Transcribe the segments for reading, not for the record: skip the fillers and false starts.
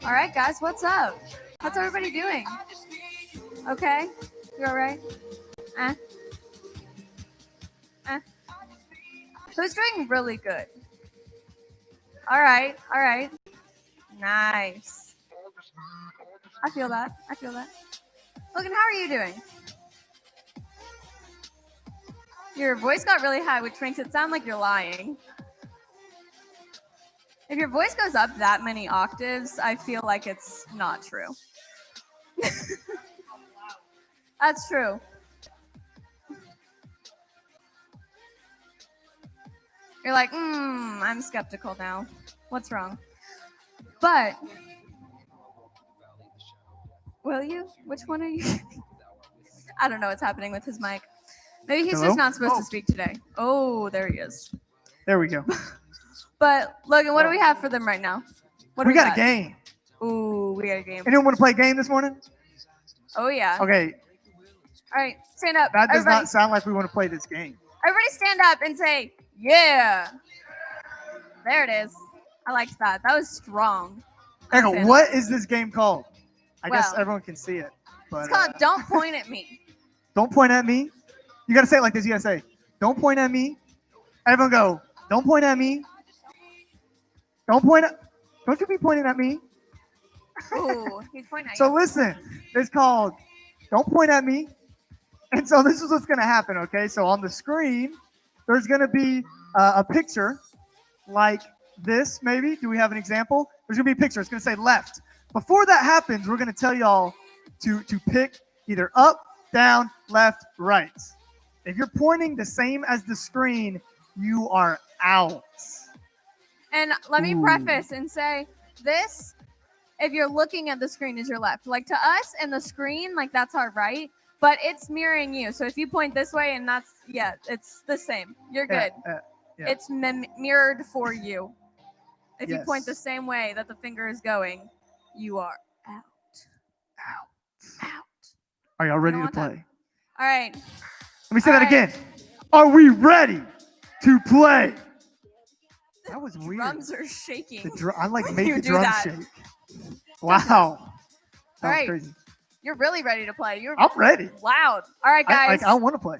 All right, guys, what's up? How's everybody doing? Okay, you all right? Eh? Eh? Who's doing really good? All right, nice. I feel that. Logan, how are you doing? Your voice got really high, which makes it sound like you're lying. If your voice goes up that many octaves, I feel like it's not true. That's true. You're like, I'm skeptical now. What's wrong? But, will you? Which one are you? I don't know what's happening with his mic. Maybe he's just not supposed to speak today. Oh, there he is. There we go. But, Logan, what do we have for them right now? We got a game. Ooh, we got a game. Anyone want to play a game this morning? Oh, yeah. Okay. All right, stand up. That does not sound like we want to play this game. Everybody stand up and say, yeah. There it is. I liked that. That was strong. Echo, what is this game called? I guess everyone can see it. But, it's called Don't Point at Me. Don't point at me. You got to say it like this. You got to say, don't point at me. Everyone go, don't point at me. Don't you be pointing at me. Ooh, he's pointing at you. So listen, it's called Don't Point at Me. And so this is what's going to happen, okay? So on the screen, there's going to be a picture like this, maybe. Do we have an example? There's going to be a picture. It's going to say left. Before that happens, we're going to tell y'all to pick either up, down, left, right. If you're pointing the same as the screen, you are out. And let me preface and say this, if you're looking at the screen, is your left. Like to us and the screen, like that's our right, but it's mirroring you. So if you point this way and that's, it's the same. You're good. Yeah. It's mirrored for you. If you point the same way that the finger is going, you are out. Are y'all ready to play? All right. Let me say that again. Are we ready to play? That was weird. Drums are shaking. I like make the drum shake. Wow. All right. Crazy. You're really ready to play. I'm ready. Loud. All right, guys. I want to play.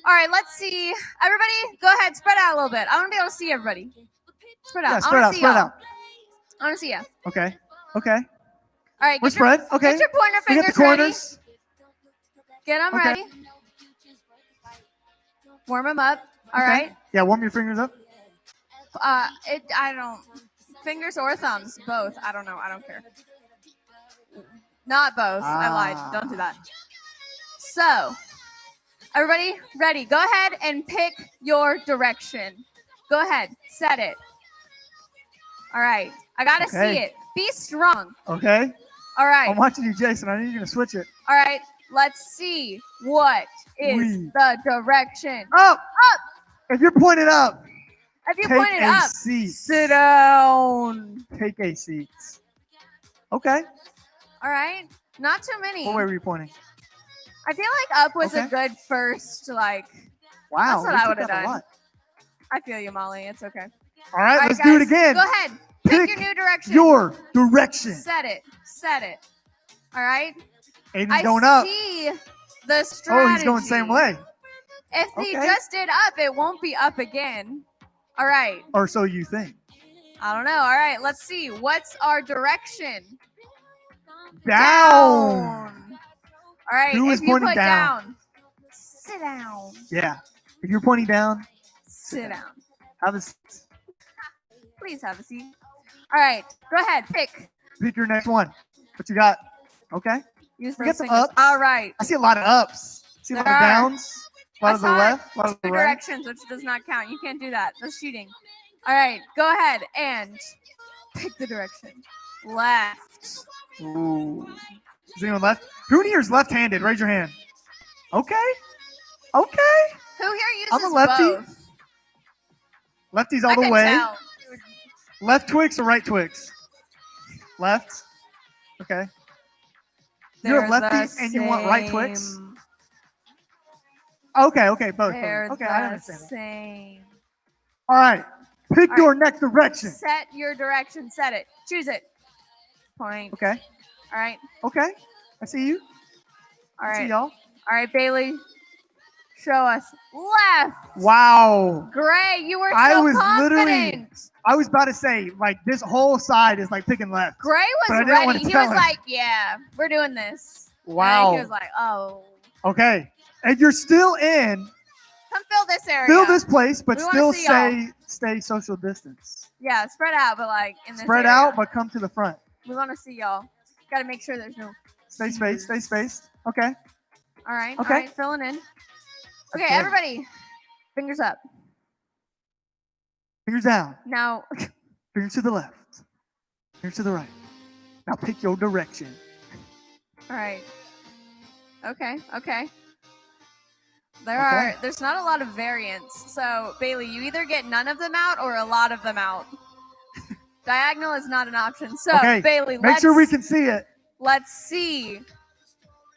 All right, let's see. Everybody, go ahead. Spread out a little bit. I want to be able to see everybody. Spread out. Yeah, spread out. I want to see you. Okay. All right. We're spread. Okay. Get your pointer fingers get the corners. ready. Get them ready. Warm them up. All right. Yeah, warm your fingers up. Fingers or thumbs, both. I don't know. I don't care. Not both. I lied. Don't do that. So, everybody ready? Go ahead and pick your direction. Go ahead. Set it. All right. I got to see it. Be strong. Okay. All right. I'm watching you, Jason. I need you to switch it. All right. Let's see what is the direction. Up. If you're pointed up. If you point it up, sit down. Take a seat. Okay. All right. Not too many. What way were you pointing? I feel like up was a good first, Wow. That's what I would have done. I feel you, Molly. It's okay. All right, let's do it again. Go ahead. Pick your new direction. Your direction. Set it. All right. Aiden's going up. I see the strategy. Oh, he's going the same way. If he just did up, it won't be up again. All right. Or so you think. I don't know. All right. Let's see. What's our direction? Down. All right. Who is pointing down? Sit down. Yeah. If you're pointing down, sit down. Have a seat. Please have a seat. All right. Go ahead. Pick your next one. What you got? Okay. Use those fingers. Ups. All right. I see a lot of ups. I see a lot of downs. A lot of the left. A lot of the right. Directions, which does not count. You can't do that. That's cheating. All right. Go ahead and pick the direction. Left. Ooh. Is anyone left? Who here is left-handed? Raise your hand. Okay. Who here uses I'm a lefty. both? Lefties all the way. Tell. Left Twix or right Twix? Left. Okay. You're a lefty and you want right Twix? Okay, both. Okay, I understand. Same. All right. Pick your next direction. Set your direction. Set it. Choose it. point. Okay. All right. Okay. I see you. All I see right. y'all. All right, Bailey. Show us left. Wow. Great. You were I so was confident. I was about to say, like, this whole side is like picking left. Gray But I was didn't wanna ready. He tell was him. like, yeah, we're doing this. Wow. And he was like, oh. Okay. And you're still in. Come fill this area. Fill this place, but We wanna still see stay social distance. Yeah, spread out, but like in this Spread area. out, but come to the front. We want to see y'all. Got to make sure there's no. Stay spaced. Stay spaced. Okay. All right. Okay. All right. Filling in. Okay, Okay. everybody, fingers up. Fingers down. Now, Fingers to the left. Fingers to the right. Now pick your direction. all right. Okay. Okay. Okay. There's not a lot of variants. So Bailey, you either get none of them out or a lot of them out. Diagonal is not an option. So Okay, Bailey, Make sure we can see it. let's see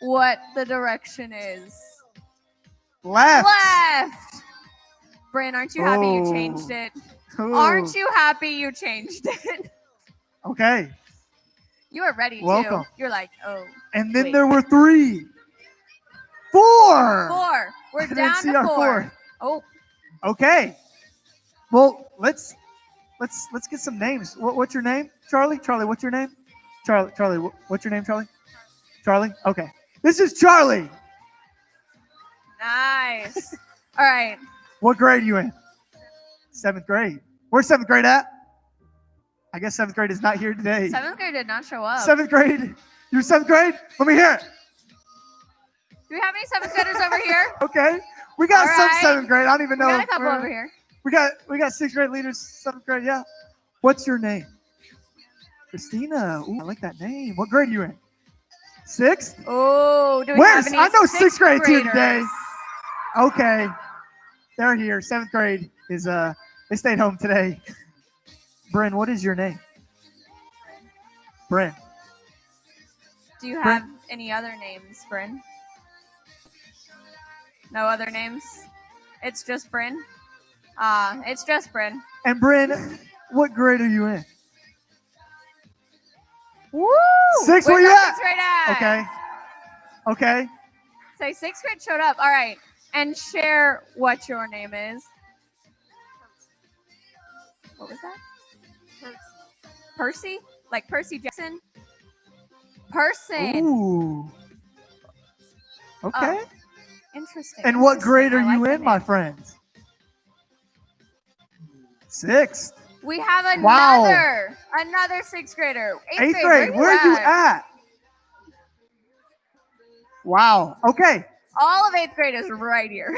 what the direction is. Left. Left. Bryn, aren't you happy you Oh. changed it? Ooh. Aren't you happy you changed it? Okay. You were ready Welcome. too. You're like, oh. And then Wait. there were 3. 4. 4. We're I didn't down see to our 4. Oh, Okay. Well, let's get some names. What's your name? Charlie? Charlie, what's your name? Charlie, what's your name, Charlie? Charlie? Okay. This is Charlie. nice. All right. What grade are you in? 7th grade. Where's 7th grade at? I guess 7th grade is not here today. 7th grade did not show up. 7th grade? You're 7th grade? Let me hear it. Do we have any 7th graders over here? Okay. We got All some right. 7th grade. I don't even We know. got a if couple we're- over here. We got 6th grade leaders, 7th grade. Yeah. What's your name? Christina. Ooh, I like that name. What grade are you in? 6th? Oh, do we Where's- have any I know 6th grade's here graders? today. Okay. They're here. 7th grade is they stayed home today. Bryn, what is your name? Bryn. Do you have any other names, Bryn? No other names? It's just Bryn? It's just Bryn. And Bryn, what grade are you in? Woo! 6th, where Where's you our at? 6th grade at? Okay. Okay. Say 6th grade showed up. All right. And share what your name is. What was that? Percy? Like Percy Jackson? Person. Ooh. Okay. Oh, interesting. And what interesting. grade are I like you the in, my name. friends? 6th. We have Wow. another 6th grader. 8th grade. Where are you at? Wow. Okay. All of 8th grade is right here.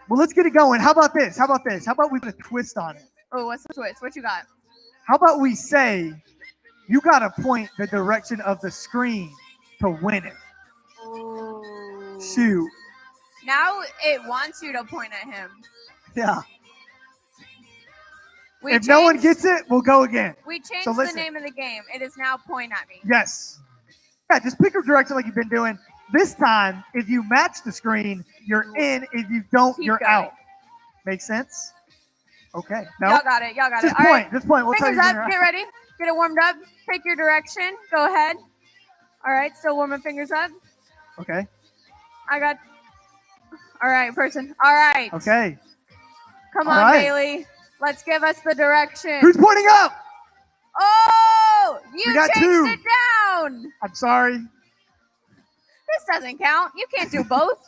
Well, let's get it going. How about this? How about we put a twist on it? Oh, what's the twist? What you got? How about we say you got to point the direction of the screen to win it? Ooh. Shoot. Now it wants you to point at him. Yeah. We If no one changed- gets it, we'll go again. We changed So the listen. name of the game. It is now point at me. Yes. Yeah, just pick a direction like you've been doing. This time, if you match the screen, you're in. If you don't, Keep you're going. out. Make sense? Okay. No? Y'all got it. Y'all got Just it. All right. point. Just point. We'll tell Fingers you up. when Get you're ready. Get it warmed up. Pick your direction. Go ahead. All right. Still warming fingers up. Okay. I got. All right, person. All right. Okay. Come All on, right. Bailey. Let's give us the direction. Who's pointing up? Oh, you We got changed 2. it down. I'm sorry. This doesn't count. You can't do both.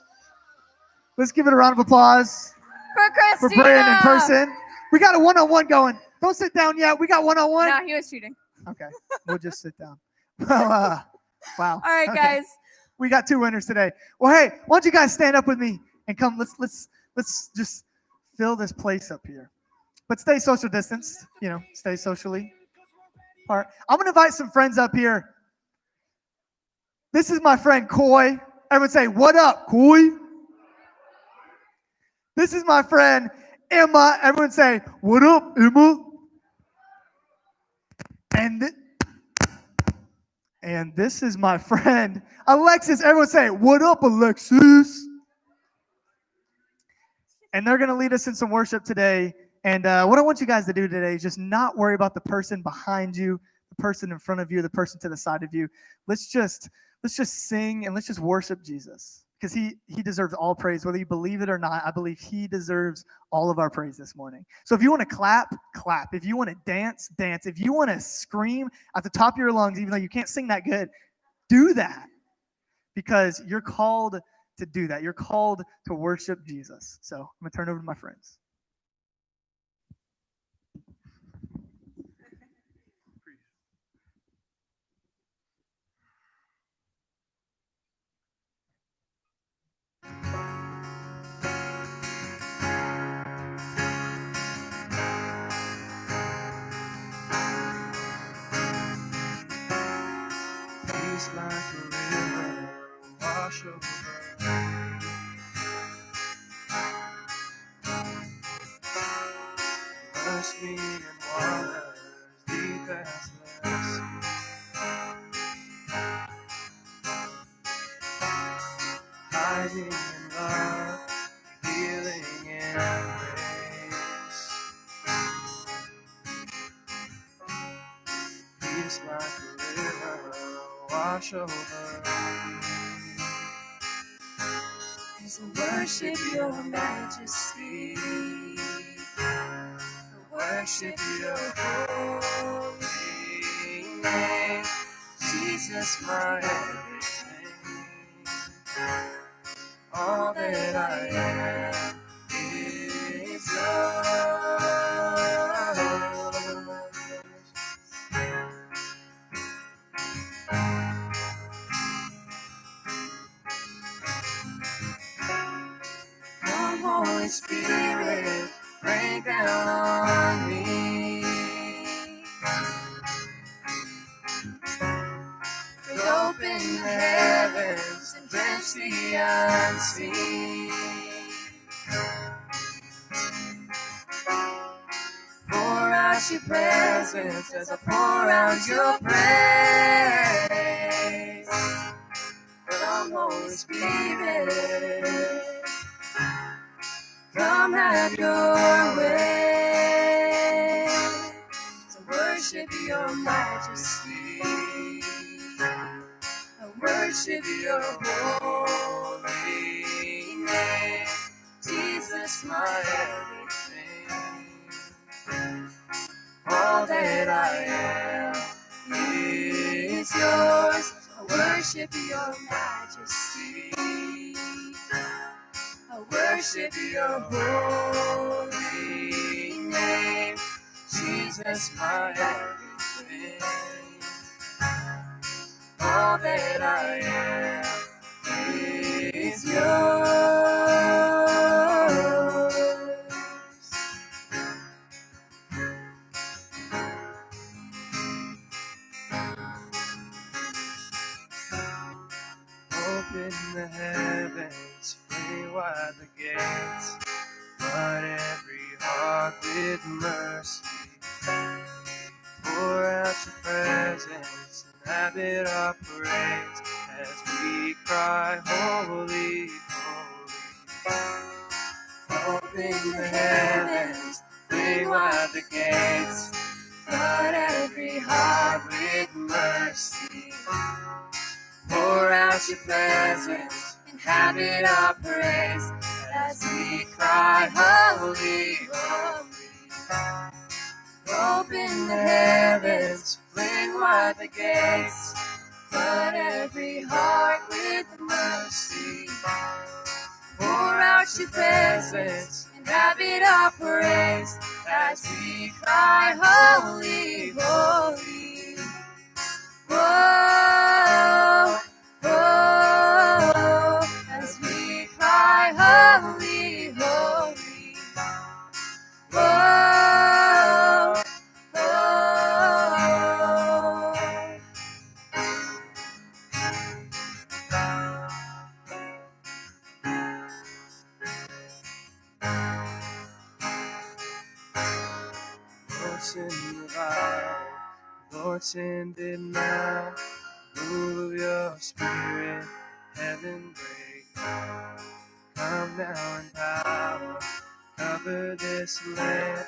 Let's give it a round of applause For for Christina. Bryn in person. We got a one-on-one going. Don't sit down yet. We got one-on-one. No, he was cheating. Okay. We'll just sit down. Well, wow. All right, Okay. guys. We got 2 winners today. Well, hey, why don't you guys stand up with me and come? Let's just fill this place up here. But stay social distance. Stay socially apart. I'm gonna invite some friends up here. This is my friend Coy. Everyone say, "What up, Coy?" This is my friend Emma. Everyone say, "What up, Emma?" And this is my friend Alexis. Everyone say, "What up, Alexis?" And they're going to lead us in some worship today. And what I want you guys to do today is just not worry about the person behind you, the person in front of you, the person to the side of you. Let's just sing and let's just worship Jesus, because he deserves all praise, whether you believe it or not. I believe he deserves all of our praise this morning. So if you want to clap, clap. If you want to dance, dance. If you want to scream at the top of your lungs, even though you can't sing that good, do that, because you're called to do that. You're called to worship Jesus. So I'm going to turn it over to my friends. Peace like a river, wash over. Mercy and waters, deep as the sea. Hiding in love, healing in grace. Peace like a river, wash over. As I worship your majesty, I worship your holy name. Jesus, my everything, all that I am is yours. Come, Holy Spirit, rain down on me. They open the heavens and drench the unseen. Pour out your presence as I pour out your praise. Come, Holy Spirit, come have your way. To worship your majesty, I worship your holy name. Jesus, my everything, all that I am is yours. I worship your majesty, I worship your holy name. Jesus, my everything, all that I am is yours. Open the heavens, fling wide the gates, flood every heart with mercy. Pour out your presence and have it our praise as we cry, holy, holy. Open the heavens, fling wide the gates, flood every heart with mercy. Pour out your presence and have it our praise as we cry, holy, holy. Open the heavens, fling wide the gates, flood every heart with mercy. Pour out your presence and have it our praise as we cry, holy, holy. Whoa, whoa, as we cry, holy, holy. Whoa, whoa. Lord, send revival, Lord, send it now. Move of your spirit, heaven break down. Come now in power, cover this land.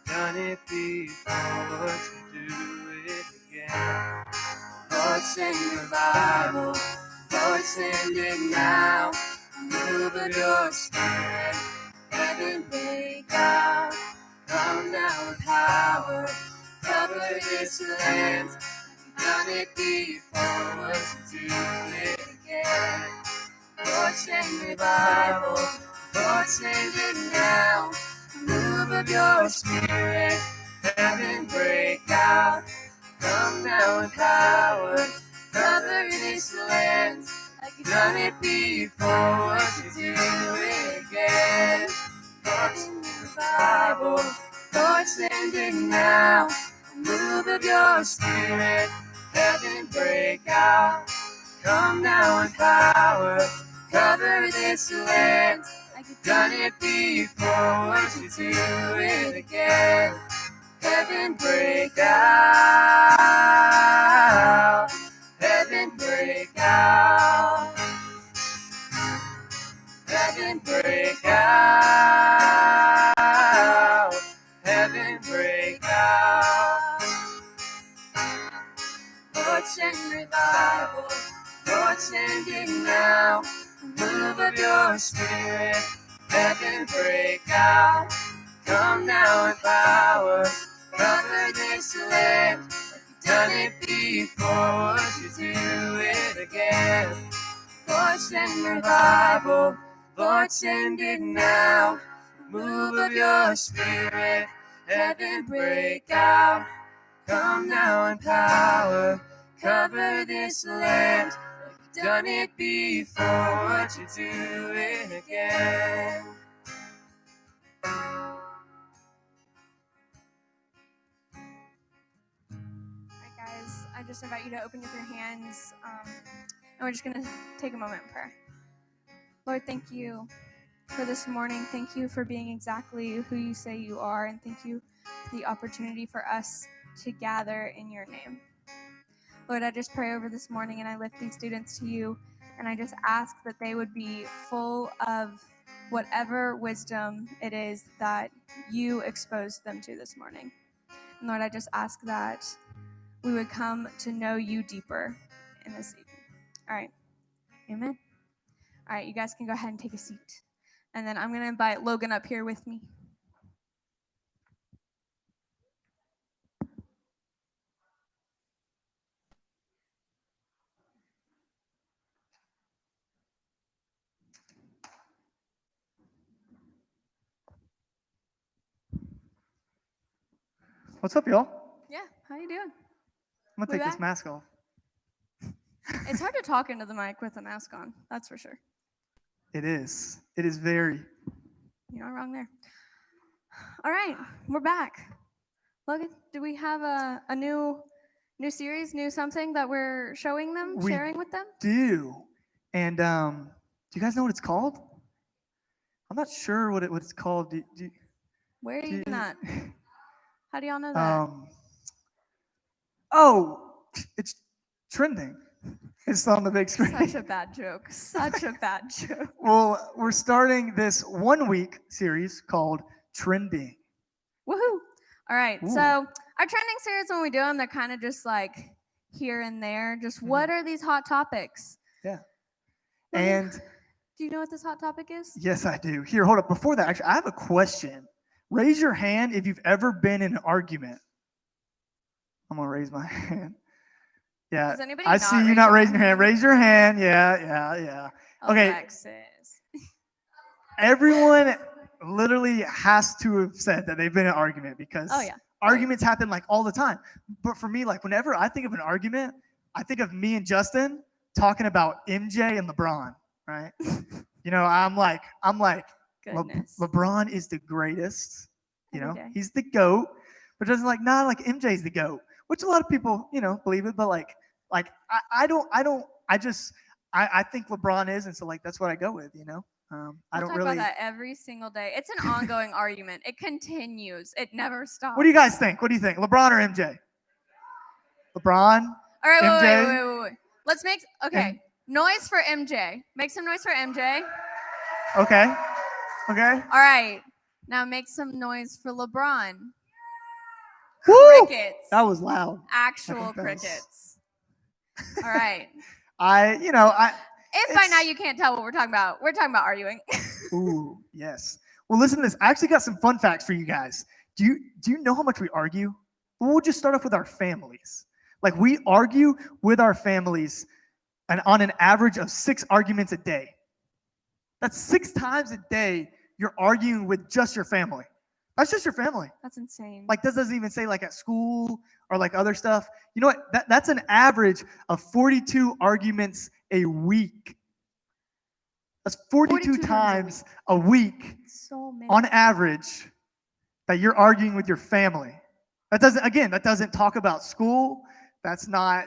Done it before, to do it Lord, send revival. Lord, send it now. Move of your spirit. Heaven break out. Come now with power. Cover this land. Done it before. What you do it again. Lord, send revival. Lord, send it now. Move of your spirit. Heaven break out. Come now with power. Cover this land. Like you've done it before. What you do it again. Lord, send revival. Lord, send it now. Move of your spirit. Heaven break out. Come now with power. Cover this land. Like you've done it before. What you do it again. Heaven break out. Heaven break out. Heaven break out. Heaven break out. Lord, send revival. Lord, send it now. Move of your spirit. Heaven break out. Come now in power. Cover this land. Like you've done it before. Would you do it again? Lord, send revival. Lord, send it now. Move of your spirit. Heaven break out. Come now in power. Cover this land. Like you've done it before. Would you do it again? Guys, I just invite you to open up your hands, and we're just going to take a moment in prayer. Lord, thank you for this morning. Thank you for being exactly who you say you are, and thank you for the opportunity for us to gather in your name. Lord, I just pray over this morning, and I lift these students to you, and I just ask that they would be full of whatever wisdom it is that you exposed them to this morning. And Lord, I just ask that we would come to know you deeper in this evening. All right. Amen. All right, you guys can go ahead and take a seat. And then I'm going to invite Logan up here with me. What's up, y'all? Yeah, how you doing? I'm gonna take this mask off. It's hard to talk into the mic with a mask on, that's for sure. It is. It is very. You're not wrong there. All right, we're back. Logan, do we have a new series, new something that we're showing them, sharing with them? Do. And do you guys know what it's called? I'm not sure what it's called. Where are you at? How do y'all know that? It's trending. It's on the big screen. Such a bad joke. Such a bad joke. Well, we're starting this 1 week series called Trending. Woohoo! All right. Ooh. So our trending series, when we do them, they're kind of just like here and there. Just what are these hot topics? Yeah. Logan, And do you know what this hot topic is? yes, I do. Here, hold up. Before that, actually, I have a question. Raise your hand if you've ever been in an argument. I'm going to raise my hand. Yeah. Does anybody I see you not raising your hand. Raise your hand. Yeah. Okay. Alexis. Everyone literally has to have said that they've been in an argument because arguments happen like all the time. But for me, like whenever I think of an argument, I think of me and Justin talking about MJ and LeBron, right? You know, I'm like LeBron is the greatest. You know, he's the GOAT. But Justin's like, nah, like MJ's the GOAT, which a lot of people, you know, believe it. But like I think LeBron is, and so like that's what I go with, you know. I don't talk really. about that every single day. It's an ongoing argument. It continues. It never stops. What do you guys think? What do you think? LeBron or MJ? LeBron. All right, MJ? wait. Let's make noise for MJ. Make some noise for MJ. Okay. All right. Now make some noise for LeBron. Woo! Crickets. That was loud. Actual I think that was- crickets. All right. If by now you can't tell what we're talking about arguing. Ooh, yes. Well, listen to this. I actually got some fun facts for you guys. Do you know how much we argue? Well, we'll just start off with our families. Like, we argue with our families and on an average of 6 arguments a day. That's 6 times a day you're arguing with just your family. That's just your family. That's insane. Like, this doesn't even say like at school or like other stuff. You know what? That's an average of 42 arguments a week. That's 42 times a week so many. on average that you're arguing with your family. That doesn't talk about school. That's not,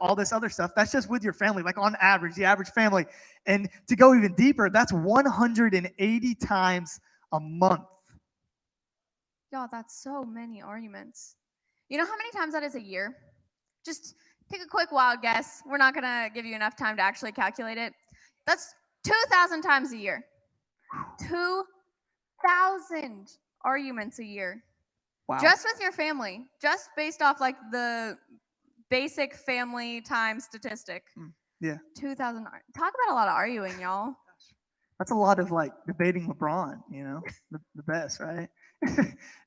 all this other stuff. That's just with your family, like on average, the average family. And to go even deeper, that's 180 times a month. Y'all, that's so many arguments. You know how many times that is a year? Just take a quick wild guess. We're not going to give you enough time to actually calculate it. That's 2,000 times a year. 2,000 arguments a year. Wow. Just with your family. Just based off like the basic family time statistic. Yeah. 2,000. Talk about a lot of arguing, y'all. That's a lot of like debating LeBron, the best, right?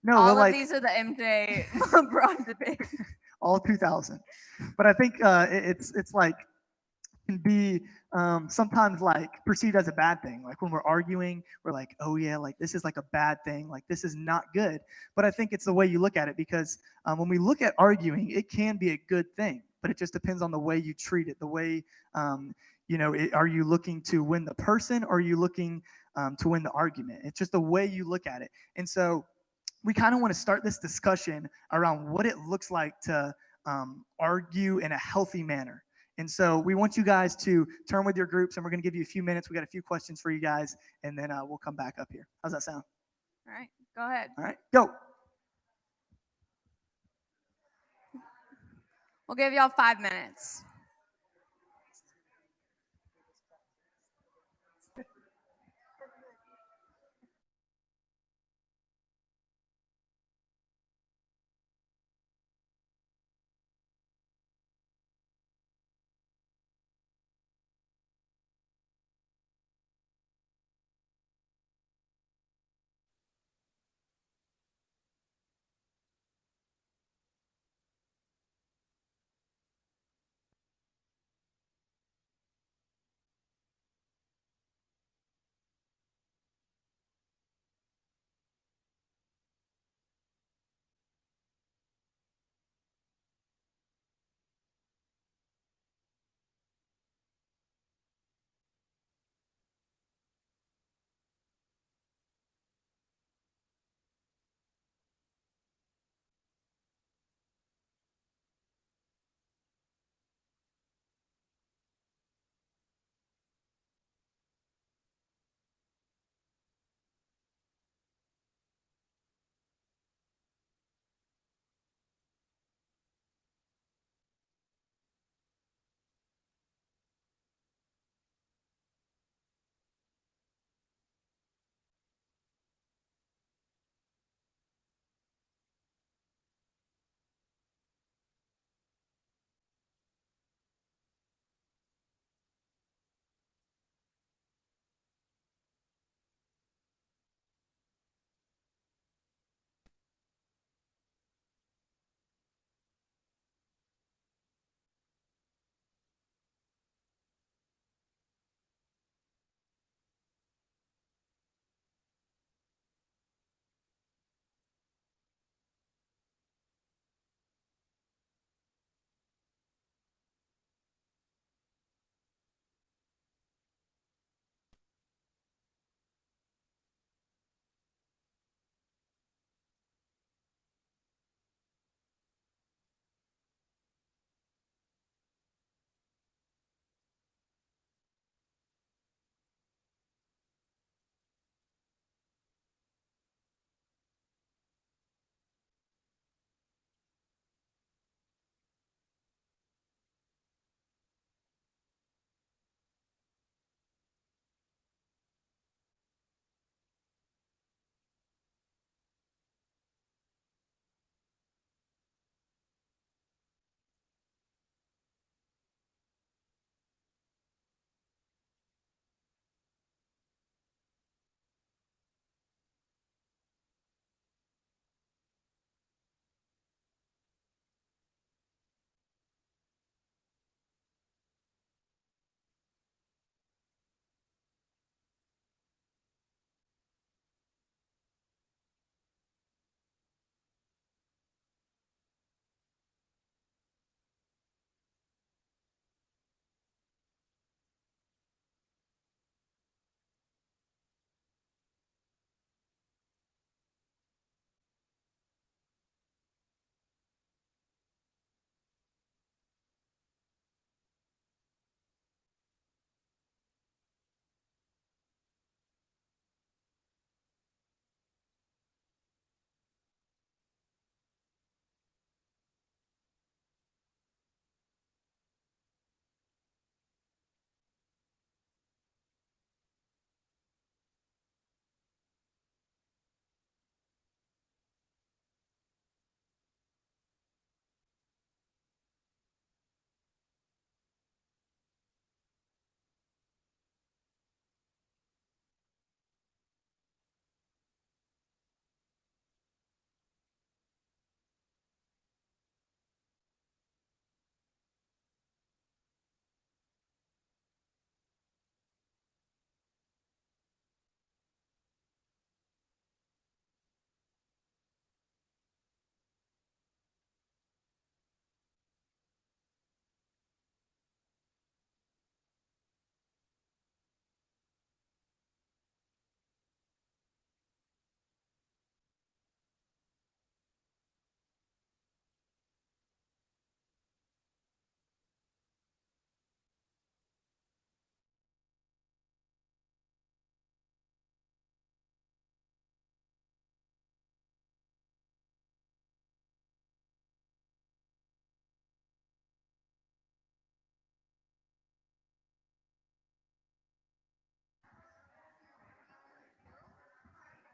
No, all of these are the MJ LeBron debate. All 2,000. But I think it's like can be sometimes like perceived as a bad thing. Like when we're arguing, we're like, oh yeah, like this is like a bad thing. Like this is not good. But I think it's the way you look at it, because when we look at arguing, it can be a good thing, but it just depends on the way you treat it, the way, are you looking to win the person, or are you looking to win the argument? It's just the way you look at it. And so we kind of want to start this discussion around what it looks like to argue in a healthy manner. And so we want you guys to turn with your groups, and we're going to give you a few minutes. We got a few questions for you guys, and then we'll come back up here. How's that sound? All right, go ahead. All right, go. We'll give y'all 5 minutes.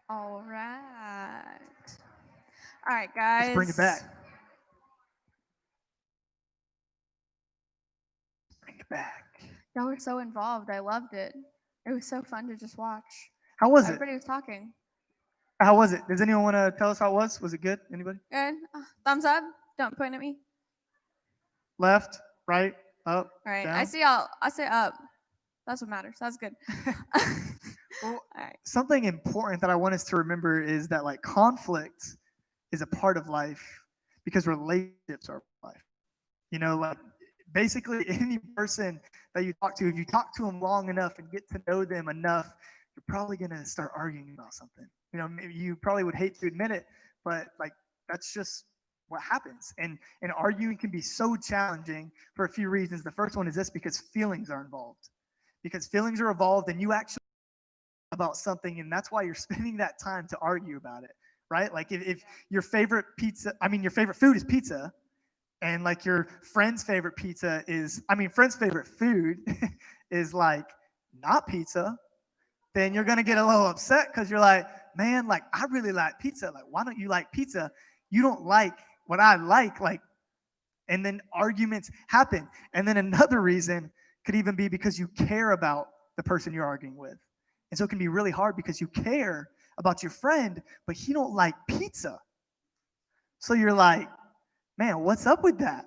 All right. All right, guys. Let's bring it back. Bring it back. Y'all were so involved. I loved it. It was so fun to just watch. How was it? Everybody was talking. How was it? Does anyone want to tell us how it was? Was it good? Anybody? Good. Thumbs up. Don't point at me. Left, right, up, All right. down? I see y'all. I say up. That's what matters. That's good. Well, All right. something important that I want us to remember is that like conflict is a part of life because relationships are life. You know, like basically any person that you talk to, if you talk to them long enough and get to know them enough, you're probably gonna start arguing about something. You know, maybe you probably would hate to admit it, but like that's just what happens. And arguing can be so challenging for a few reasons. The first one is this: because feelings are involved. Because feelings are involved, and you actually about something, and that's why you're spending that time to argue about it, right? Like if your favorite your favorite food is pizza, and like your friend's favorite pizza is, friend's favorite food is like not pizza, then you're gonna get a little upset because you're like, man, like I really like pizza. Like, why don't you like pizza? You don't like what I like, and then arguments happen. And then another reason could even be because you care about the person you're arguing with. And so it can be really hard because you care about your friend, but he don't like pizza. So you're like, man, what's up with that?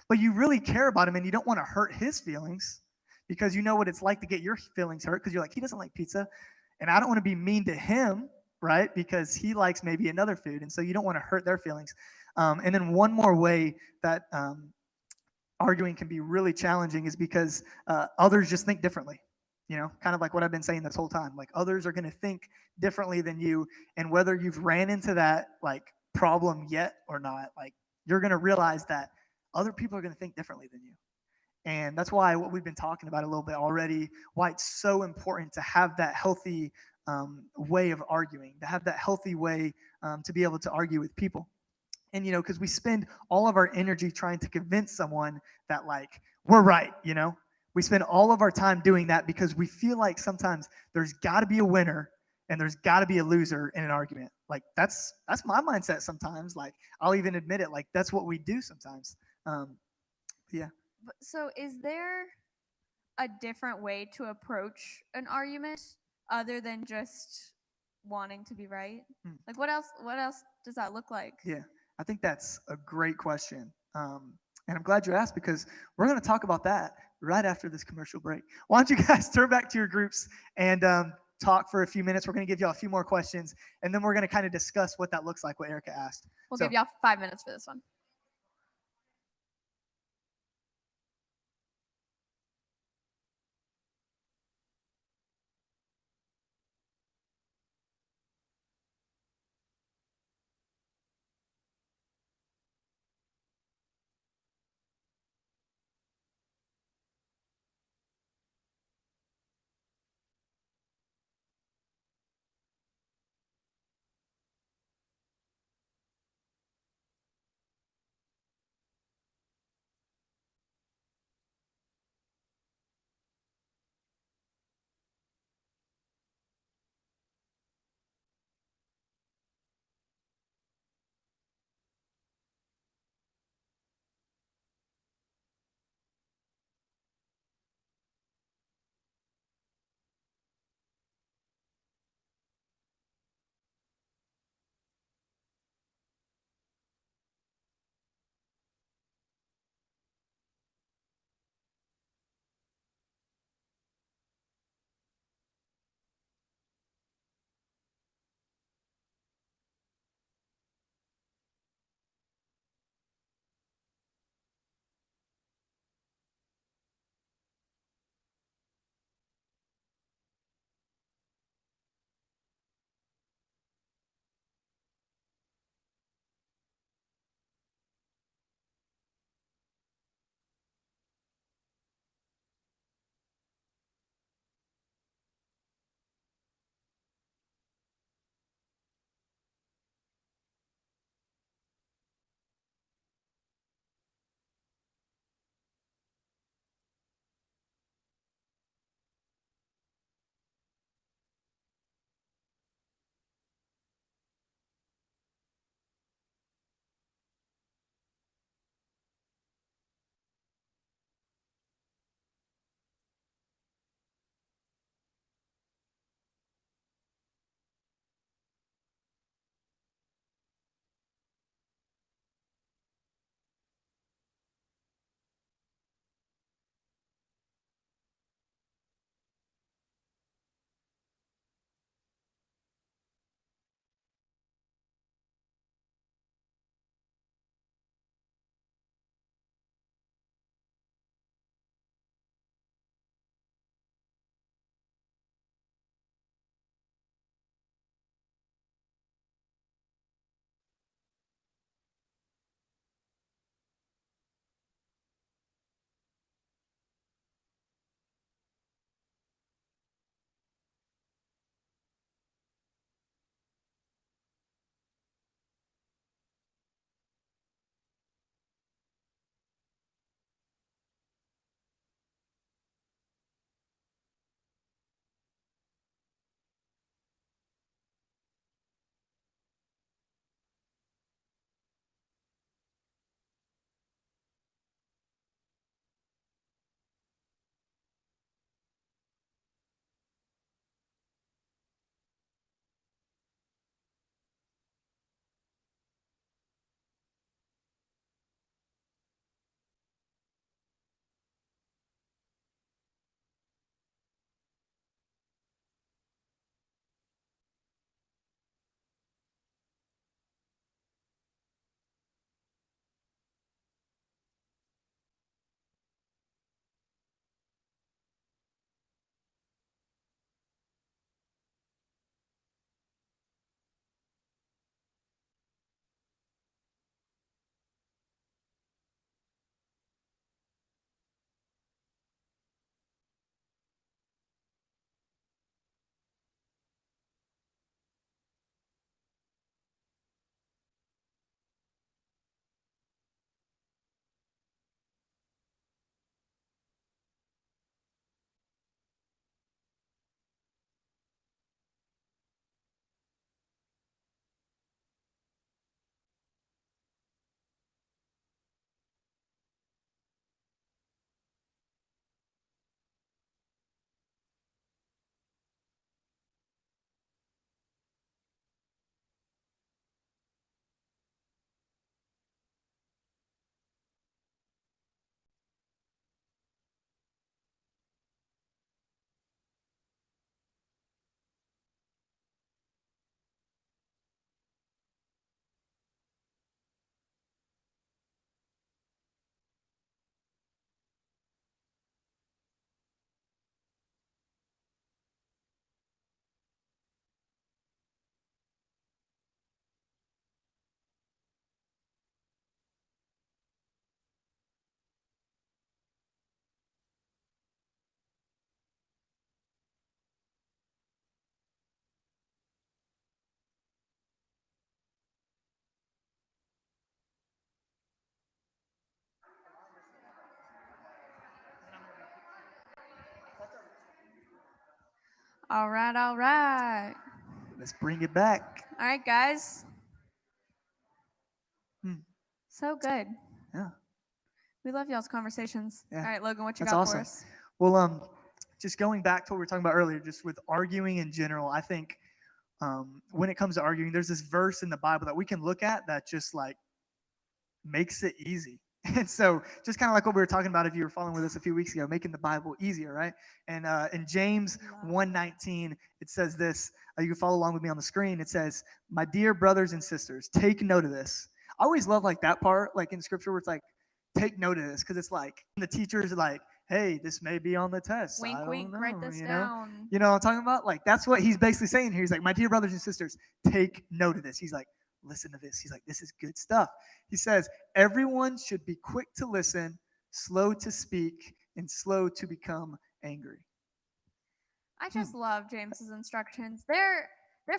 But you really care about him and you don't want to hurt his feelings because you know what it's like to get your feelings hurt because you're like, he doesn't like pizza. And I don't want to be mean to him, right? Because he likes maybe another food. And so you don't want to hurt their feelings. And then one more way that arguing can be really challenging is because others just think differently. You know, kind of like what I've been saying this whole time. Like others are going to think differently than you, and whether you've ran into that like problem yet or not, like you're going to realize that other people are going to think differently than you. And that's why what we've been talking about a little bit already, why it's so important to have that healthy way of arguing, to have that healthy way to be able to argue with people. And you know, because we spend all of our energy trying to convince someone that like we're right. You know, we spend all of our time doing that because we feel like sometimes there's got to be a winner and there's got to be a loser in an argument. Like that's my mindset sometimes. Like I'll even admit it. Like that's what we do sometimes. Yeah. So, is there a different way to approach an argument other than just wanting to be right? Like, what else? What else does that look like? Yeah, I think that's a great question. And I'm glad you asked because we're going to talk about that right after this commercial break. Why don't you guys turn back to your groups and talk for a few minutes? We're going to give y'all a few more questions, and then we're going to kind of discuss what that looks like, what Erica asked. We'll give y'all 5 minutes for this one. All right, all right. Let's bring it back. All right, guys. So good. Yeah. We love y'all's conversations. Yeah. All right, Logan, what you That's got awesome. for us? Well, just going back to what we were talking about earlier, just with arguing in general, I think when it comes to arguing, there's this verse in the Bible that we can look at that just like makes it easy. And so, just kind of like what we were talking about, if you were following with us a few weeks ago, making the Bible easier, right? And in James 1:19, it says this. You can follow along with me on the screen. It says, "My dear brothers and sisters, take note of this." I always love like that part, like in Scripture, where it's like, "Take note of this," because it's like the teachers are like, "Hey, this may be on the test. Wink, I don't wink, know, write this you know?" down. You know what I'm talking about? Like that's what he's basically saying here. He's like, "My dear brothers and sisters, take note of this." He's like, "Listen to this." He's like, "This is good stuff." He says, "Everyone should be quick to listen, slow to speak, and slow to become angry." I just love James's instructions. They're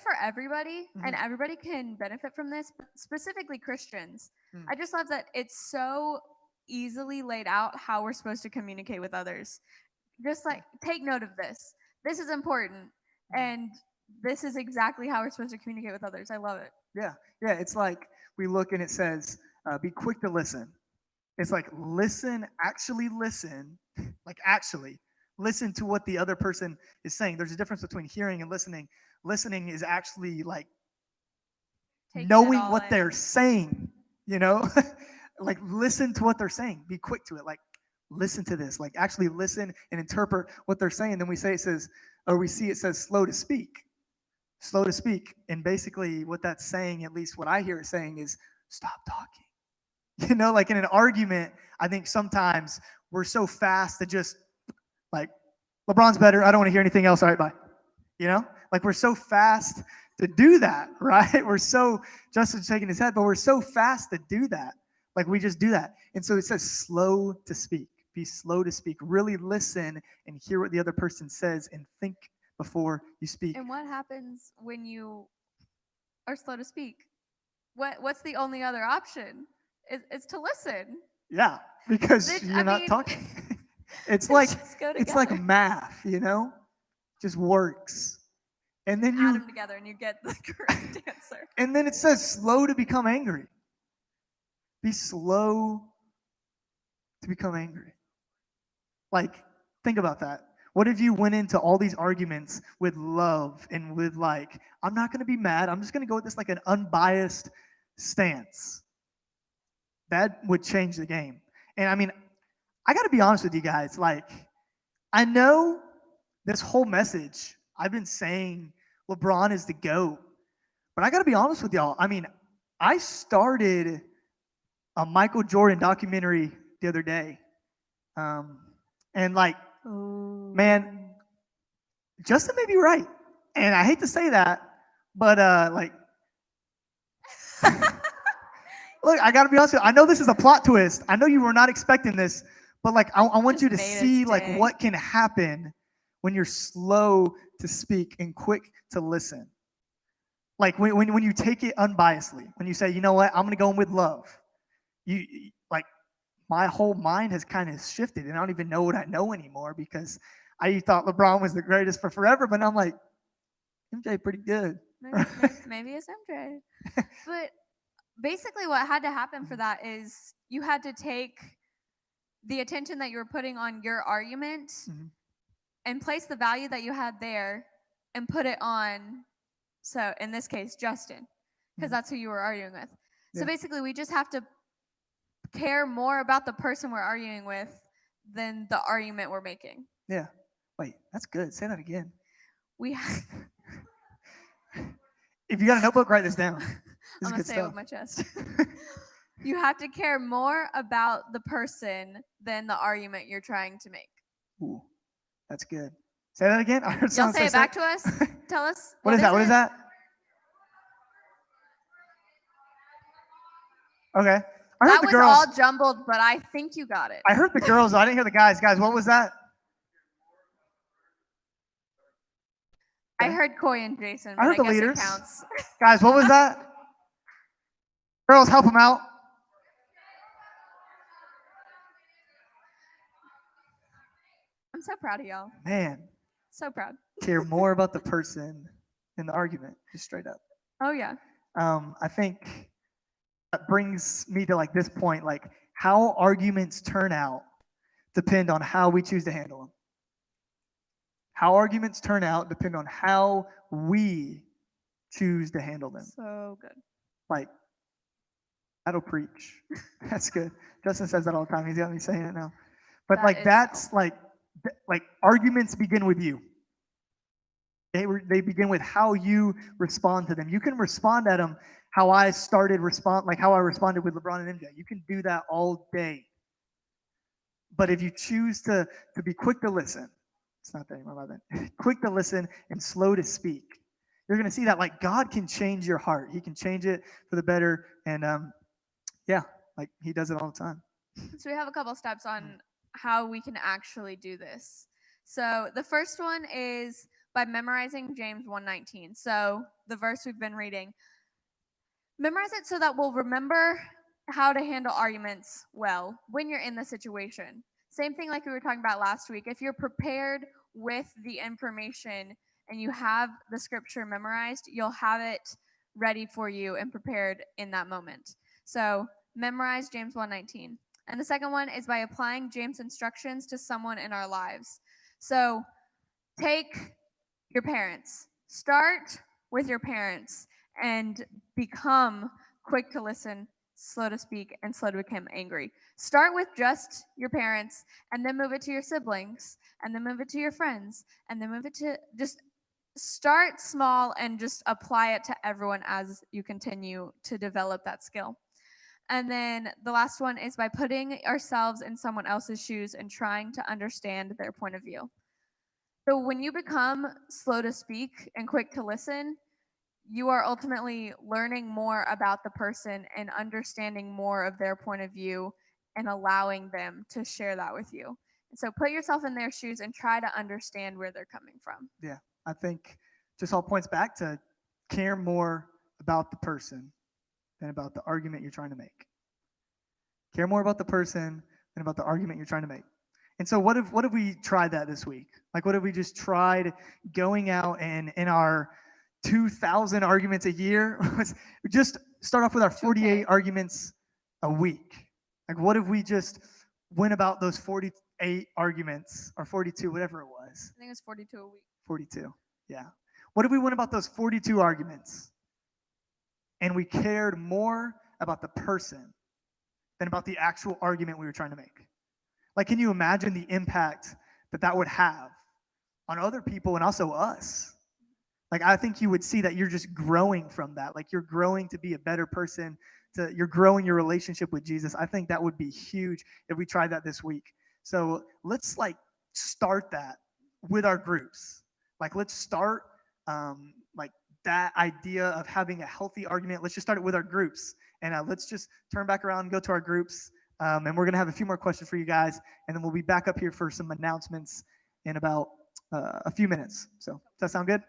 for everybody, and everybody can benefit from this, but specifically Christians. I just love that it's so easily laid out how we're supposed to communicate with others. Just like take note of this. This is important, and this is exactly how we're supposed to communicate with others. I love it. Yeah. It's like we look and it says, "Be quick to listen." It's like actually listen, like actually listen to what the other person is saying. There's a difference between hearing and listening. Listening is actually like knowing what they're saying, you know? Like listen to what they're saying. Be quick to it. Like listen to this. Like actually listen and interpret what they're saying. Then we see it says slow to speak. Slow to speak. And basically what that's saying, at least what I hear it saying, is stop talking. You know, like in an argument, I think sometimes we're so fast to just like, LeBron's better. I don't want to hear anything else. All right, bye. You know, like we're so fast to do that, right? We're so, Justin's shaking his head, but we're so fast to do that. Like we just do that. And so it says slow to speak. Be slow to speak. Really listen and hear what the other person says and think before you speak. And what happens when you are slow to speak? What's the only other option? It's to listen. Yeah, because you're not talking. It's like math, you know, just works. And then you add them together and you get the correct answer. And then it says slow to become angry. Be slow to become angry. Like, think about that. What if you went into all these arguments with love and with like, I'm not going to be mad. I'm just going to go with this like an unbiased stance. That would change the game. And I mean, I got to be honest with you guys. Like, I know this whole message, I've been saying LeBron is the GOAT. But I got to be honest with y'all. I mean, I started a Michael Jordan documentary the other day. And like, man, Justin may be right. And I hate to say that, but like, look, I got to be honest with you. I know this is a plot twist. I know you were not expecting this, but like, I want you to see like what can happen when you're slow to speak and quick to listen. Like when you take it unbiasedly, when you say, you know what, I'm going to go in with love. You like, my whole mind has kind of shifted and I don't even know what I know anymore because I thought LeBron was the greatest for forever, but I'm like, MJ pretty good. Maybe it's MJ. But basically what had to happen for that is you had to take the attention that you were putting on your argument and place the value that you had there and put it on, so in this case, Justin, because that's who you were arguing with. So basically we just have to care more about the person we're arguing with than the argument we're making. Yeah. Wait, that's good. Say that again. If you got a notebook, write this down. I'm going to say it with my chest. You have to care more about the person than the argument you're trying to make. Ooh, that's good. Say that again. I heard y'all say it back to us. Tell us. What is that? What is that? Okay. That was all jumbled, but I think you got it. I heard the girls. I didn't hear the guys. Guys, what was that? I heard Coy and Jason. I heard the leaders. Counts. Guys, what was that? Girls, help them out. I'm so proud of y'all. Man, So proud. care more about the person than the argument, just straight up. Oh yeah. I think that brings me to like this point, like how arguments turn out depend on how we choose to handle them. How arguments turn out depend on how we choose to handle them. So good. Like, that'll preach. That's good. Justin says that all the time. He's got me saying it now. But That like is that's like arguments begin with you. They begin with how you respond to them. You can respond at them how I responded with LeBron and MJ. You can do that all day. But if you choose to be quick to listen, it's not there anymore, my bad. Quick to listen and slow to speak. You're going to see that like God can change your heart. He can change it for the better. And yeah, like he does it all the time. So we have a couple steps on how we can actually do this. So the first one is by memorizing James 1:19. So the verse we've been reading. Memorize it so that we'll remember how to handle arguments well when you're in the situation. Same thing like we were talking about last week. If you're prepared with the information and you have the scripture memorized, you'll have it ready for you and prepared in that moment. So memorize James 1:19. And the second one is by applying James' instructions to someone in our lives. So take your parents. Start with your parents and become quick to listen, slow to speak, and slow to become angry. Start with just your parents, and then move it to your siblings, and then move it to your friends, and then move it to just start small and just apply it to everyone as you continue to develop that skill. And then the last one is by putting ourselves in someone else's shoes and trying to understand their point of view. So when you become slow to speak and quick to listen, you are ultimately learning more about the person and understanding more of their point of view and allowing them to share that with you. And so put yourself in their shoes and try to understand where they're coming from. Yeah, I think just all points back to care more about the person than about the argument you're trying to make. Care more about the person than about the argument you're trying to make. And so what if we tried that this week? Like what if we just tried going out and in our 2,000 arguments a year, just start off with our 48 arguments a week. Like what if we just went about those 48 arguments or 42, whatever it was. I think it was 42 a week. 42, yeah. What if we went about those 42 arguments and we cared more about the person than about the actual argument we were trying to make? Like, can you imagine the impact that would have on other people and also us? Like, I think you would see that you're just growing from that. Like, you're growing to be a better person. You're growing your relationship with Jesus. I think that would be huge if we tried that this week. So let's like start that with our groups. Like, let's start like that idea of having a healthy argument. Let's just start it with our groups. And let's just turn back around and go to our groups. And we're going to have a few more questions for you guys. And then we'll be back up here for some announcements in about a few minutes. So does that sound good?